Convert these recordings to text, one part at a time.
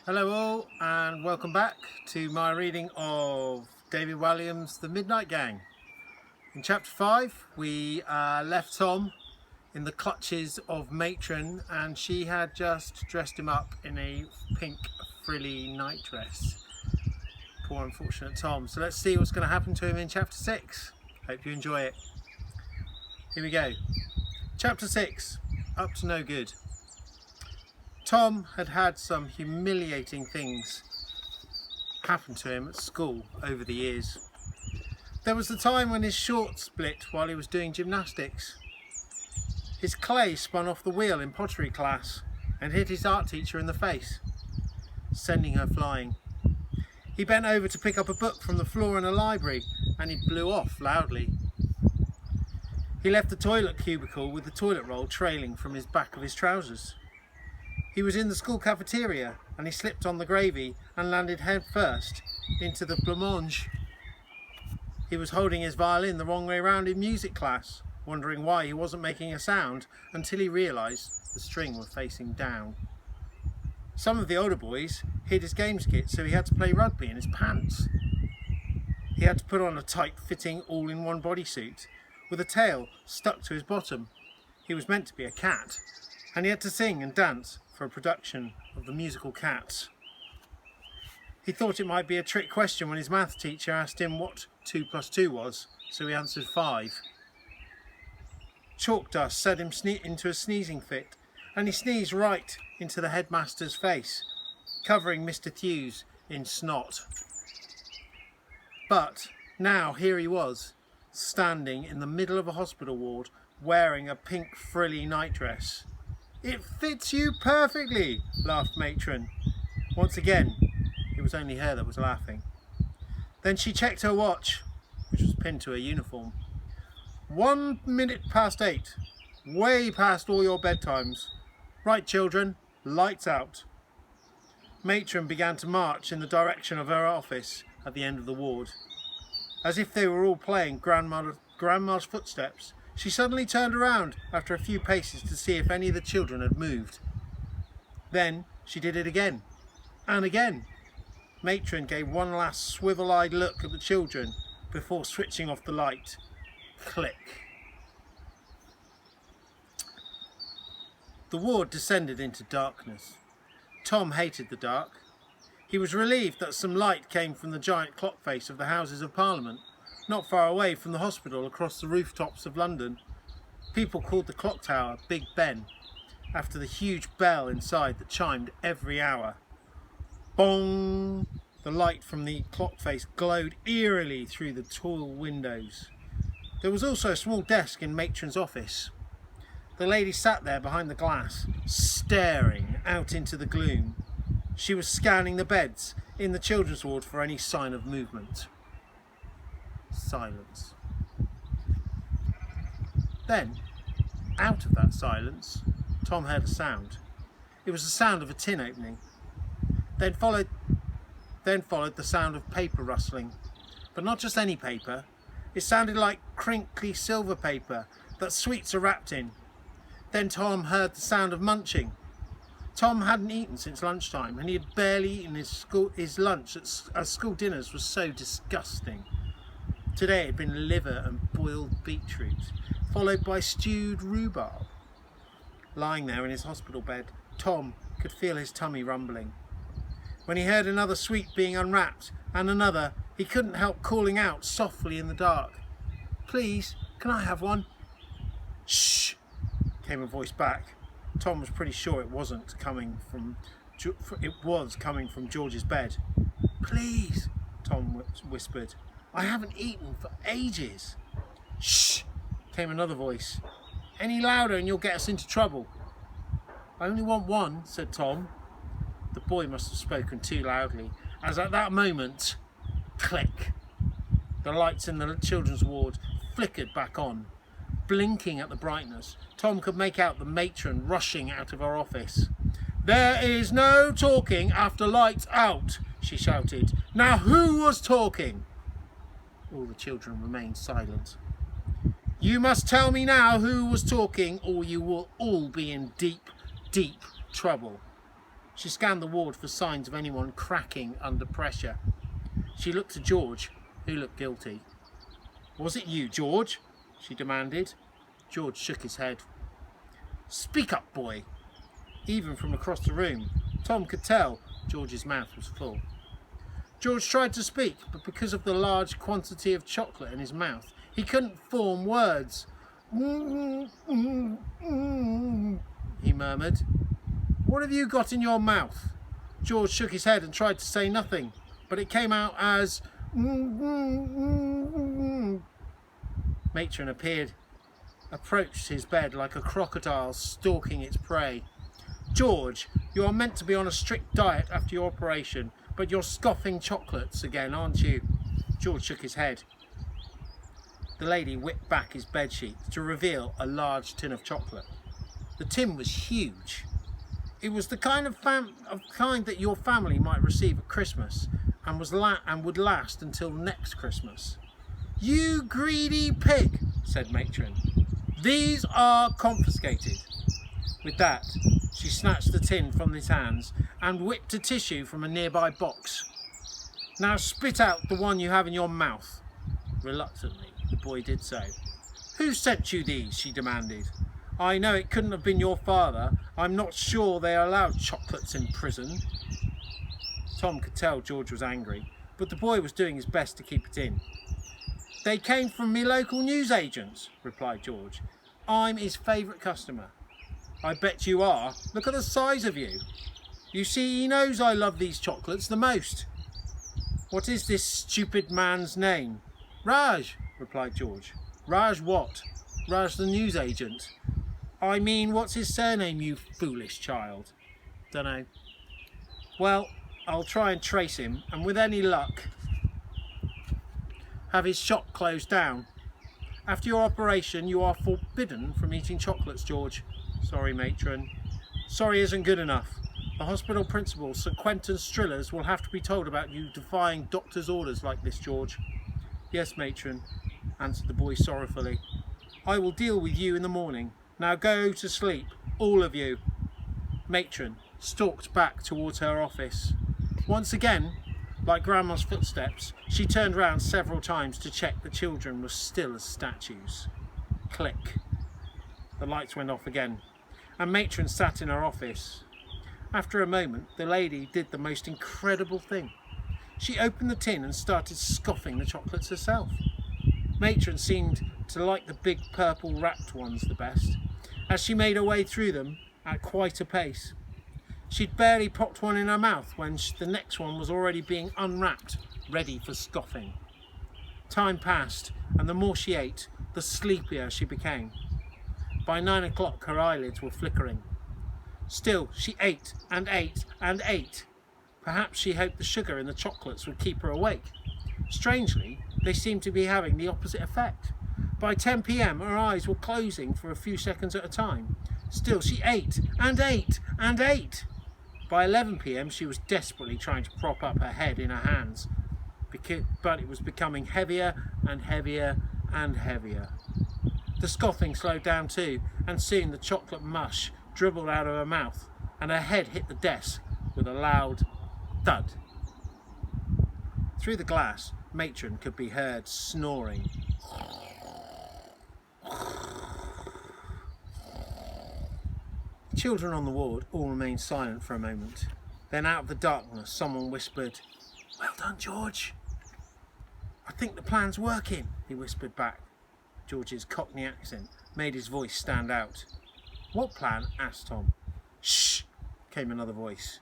Hello all and welcome back to my reading of David Walliams' The Midnight Gang. In chapter 5 we left Tom in the clutches of Matron, and she had just dressed him up in a pink frilly nightdress. Poor unfortunate Tom. So let's see what's going to happen to him in chapter 6. Hope you enjoy it. Here we go. Chapter 6, Up to No Good. Tom had had some humiliating things happen to him at school over the years. There was the time when his shorts split while he was doing gymnastics. His clay spun off the wheel in pottery class and hit his art teacher in the face, sending her flying. He bent over to pick up a book from the floor in a library and he blew off loudly. He left the toilet cubicle with the toilet roll trailing from his back of his trousers. He was in the school cafeteria and he slipped on the gravy and landed head first into the blancmange. He was holding his violin the wrong way round in music class, wondering why he wasn't making a sound, until he realised the string was facing down. Some of the older boys hid his games kit, so he had to play rugby in his pants. He had to put on a tight-fitting all-in-one bodysuit with a tail stuck to his bottom. He was meant to be a cat, and he had to sing and dance for a production of the musical Cats. He thought it might be a trick question when his math teacher asked him what 2 + 2 was, so he answered 5. Chalk dust set him into a sneezing fit, and he sneezed right into the headmaster's face, covering Mr. Thews in snot. But now here he was, standing in the middle of a hospital ward, wearing a pink frilly nightdress. "It fits you perfectly," laughed Matron. Once again, it was only her that was laughing. Then she checked her watch, which was pinned to her uniform. 1 minute past 8. Way past all your bedtimes. Right, children, lights out. Matron began to march in the direction of her office at the end of the ward. As if they were all playing Grandma's Footsteps, she suddenly turned around after a few paces to see if any of the children had moved. Then she did it again, and again. Matron gave one last swivel-eyed look at the children before switching off the light. Click. The ward descended into darkness. Tom hated the dark. He was relieved that some light came from the giant clock face of the Houses of Parliament, not far away from the hospital across the rooftops of London. People called the clock tower Big Ben, after the huge bell inside that chimed every hour. Bong! The light from the clock face glowed eerily through the tall windows. There was also a small desk in Matron's office. The lady sat there behind the glass, staring out into the gloom. She was scanning the beds in the children's ward for any sign of movement. Silence. Then, out of that silence, Tom heard a sound. It was the sound of a tin opening. Then followed the sound of paper rustling. But not just any paper. It sounded like crinkly silver paper that sweets are wrapped in. Then Tom heard the sound of munching. Tom hadn't eaten since lunchtime, and he had barely eaten his lunch as school dinners was so disgusting. Today it had been liver and boiled beetroot, followed by stewed rhubarb. Lying there in his hospital bed, Tom could feel his tummy rumbling. When he heard another sweet being unwrapped, and another, he couldn't help calling out softly in the dark, "Please, can I have one?" "Shh!" came a voice back. Tom was pretty sure it was coming from George's bed. "Please," Tom whispered. "I haven't eaten for ages." "Shh!" came another voice. "Any louder and you'll get us into trouble." "I only want one," said Tom. The boy must have spoken too loudly, as at that moment, click, the lights in the children's ward flickered back on. Blinking at the brightness, Tom could make out the matron rushing out of her office. "There is no talking after lights out," she shouted. "Now who was talking?" All the children remained silent. "You must tell me now who was talking, or you will all be in deep, deep trouble." She scanned the ward for signs of anyone cracking under pressure. She looked to George, who looked guilty. "Was it you, George?" she demanded. George shook his head. "Speak up, boy." Even from across the room, Tom could tell George's mouth was full. George tried to speak, but because of the large quantity of chocolate in his mouth, he couldn't form words. He murmured. "What have you got in your mouth?" George shook his head and tried to say nothing, but it came out as Matron approached his bed like a crocodile stalking its prey. "George, you are meant to be on a strict diet after your operation, but you're scoffing chocolates again, aren't you?" George shook his head. The lady whipped back his bedsheet to reveal a large tin of chocolate. The tin was huge. It was the kind that your family might receive at Christmas and would last until next Christmas. "You greedy pig," said Matron. "These are confiscated." With that, she snatched the tin from his hands and whipped a tissue from a nearby box. "Now spit out the one you have in your mouth." Reluctantly, the boy did so. "Who sent you these?" she demanded. "I know it couldn't have been your father. I'm not sure they are allowed chocolates in prison." Tom could tell George was angry, but the boy was doing his best to keep it in. "They came from me local newsagents," replied George. "I'm his favourite customer." "I bet you are. Look at the size of you. You see, he knows I love these chocolates the most." "What is this stupid man's name?" "Raj," replied George. "Raj what?" "Raj the newsagent." "I mean, what's his surname, you foolish child?" "Dunno." "Well, I'll try and trace him, and with any luck have his shop closed down. After your operation, you are forbidden from eating chocolates, George." "Sorry, Matron." "Sorry isn't good enough. The hospital principal, Sir Quentin Strillers, will have to be told about you defying doctor's orders like this, George." "Yes, Matron," answered the boy sorrowfully. "I will deal with you in the morning. Now go to sleep, all of you." Matron stalked back towards her office. Once again, like Grandma's footsteps, she turned round several times to check the children were still as statues. Click. The lights went off again, and Matron sat in her office. After a moment, the lady did the most incredible thing. She opened the tin and started scoffing the chocolates herself. Matron seemed to like the big purple wrapped ones the best, as she made her way through them at quite a pace. She'd barely popped one in her mouth when the next one was already being unwrapped, ready for scoffing. Time passed, and the more she ate, the sleepier she became. By 9 o'clock, her eyelids were flickering. Still, she ate and ate and ate. Perhaps she hoped the sugar in the chocolates would keep her awake. Strangely, they seemed to be having the opposite effect. By 10 p.m, her eyes were closing for a few seconds at a time. Still, she ate and ate and ate. By 11 p.m, she was desperately trying to prop up her head in her hands, but it was becoming heavier and heavier and heavier. The scoffing slowed down too, and soon the chocolate mush dribbled out of her mouth, and her head hit the desk with a loud thud. Through the glass, Matron could be heard snoring. The children on the ward all remained silent for a moment. Then out of the darkness, someone whispered, "Well done, George." "I think the plan's working," he whispered back. George's Cockney accent made his voice stand out. "What plan?" asked Tom. "Shh!" came another voice.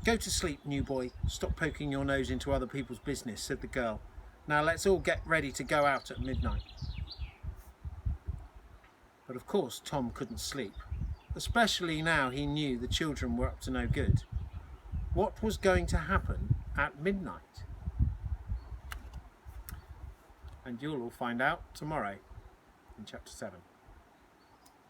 "Go to sleep, new boy. Stop poking your nose into other people's business," said the girl. "Now let's all get ready to go out at midnight." But of course Tom couldn't sleep, especially now he knew the children were up to no good. What was going to happen at midnight? And you'll all find out tomorrow in chapter 7.